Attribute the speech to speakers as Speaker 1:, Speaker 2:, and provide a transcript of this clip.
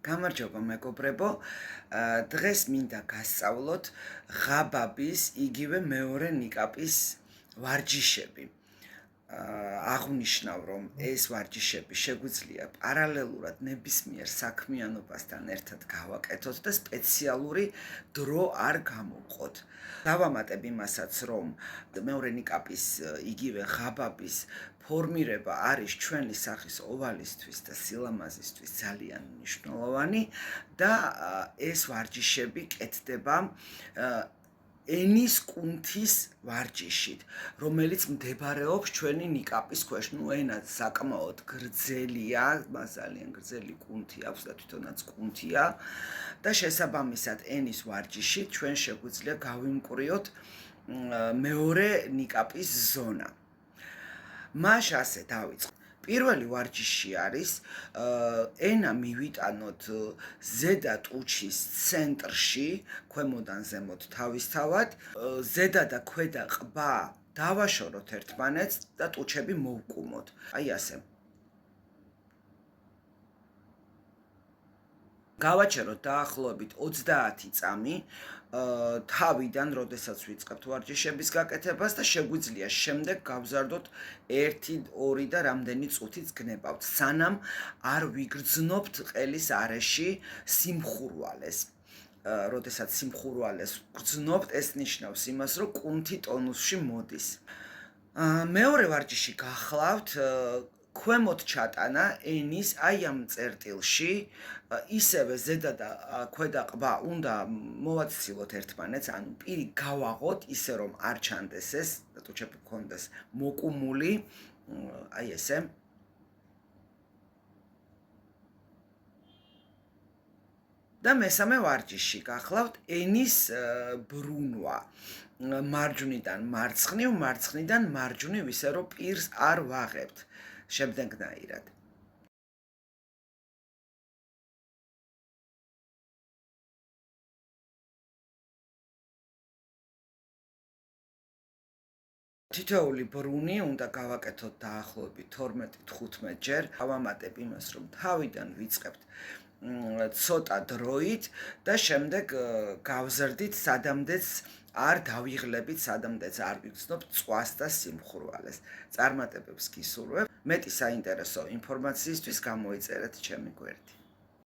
Speaker 1: გამარჯობა მეგობრებო, დღეს მინდა გასწავლოთ ღაბაბის, იგივე მეორე ნიკაპის ვარჯიშები. აღნიშნავ, რომ ეს ვარჯიშები შეგვიძლია პარალელურად ნებისმიერ საქმიანობასთან ერთად გავაკეთოთ და სპეციალური დრო არ გამოვყოთ. დავამატებ იმასაც, რომ მეორე ნიკაპის, იგივე ღაბაბის ფორმირება არის ჩვენი სახის ოვალისთვის და სილამაზისთვის ძალიან მნიშვნელოვანი და ეს ვარჯიშები კეთდება ენის კუნთის ვარჯიშით, რომელიც მდებარეობს ჩვენი ნიკაპის ქვეშ. ენა საკმაოდ გრძელია, მას ძალიან გრძელი კუნთი აქვს და თვითონაც კუნთია და შესაბამისად ენის ვარჯიშით ჩვენ შეგვიძლია გავიმკვრივოთ მეორე ნიკაპის ზონა. მას ასე დავიწყოთ. პირველი ვარჯიში არის ენა მივიტანოთ ზედა ტუჩის ცენტრში, ქვემოდან ზემოთ თავისთავად, ზედა და ქვედა ყბა დავაშოროთ ერთმანეთს და ტუჩები მოვკუმოთ. აი ასე. გავაჩეროთ დაახლოებით 30 წამი თავიდან, როდესაც ვიწყებთ ვარჯიშების გაკეთებას და შეგვიძლია შემდეგ გავზარდოთ 1-2 და რამდენი წუთიც გნებავთ, სანამ არ ვიგრძნობთ ყელის არეში სიმხურვალეს. როდესაც სიმხურვალეს გრძნობთ, ეს ნიშნავს იმას, რომ კუნთი ტონუსში მოდის. მეორე ვარჯიში გახლავთ ქვემოთ ჩატანა ენის აი ამ წერტილში, ისევე ზედა და ქვედა ყბა უნდა მოვაცილოთ ერთმანეთს, ანუ პირი გავაღოთ ისე რომ არ ჩანდეს ეს და ტუჩები გქონდეს მოკუმული, აი ესე. და მესამე ვარჯიში გახლავთ ენის ბრუნვა. მარჯვნიდან მარცხნივ, მარცხნიდან მარჯვნივ, ისე რომ პირს არ ვაღებთ. შემდეგნაირად. თითოეული ბრუნი უნდა გავაკეთოთ დაახლოებით 12-15 ჯერ. ავამატებ იმას, რომ თავიდან ვიწყებთ ცოტა დროით და შემდეგ გავზრდით, სადამდეც არ დავიღლებით, სადამდეც არ ვიგრძნობთ წვას და სიმხურვალეს. წარმატებებს გისურვებ. მეტი საინტერესო ინფორმაციისთვის გამოიწერეთ ჩემი გვერდი.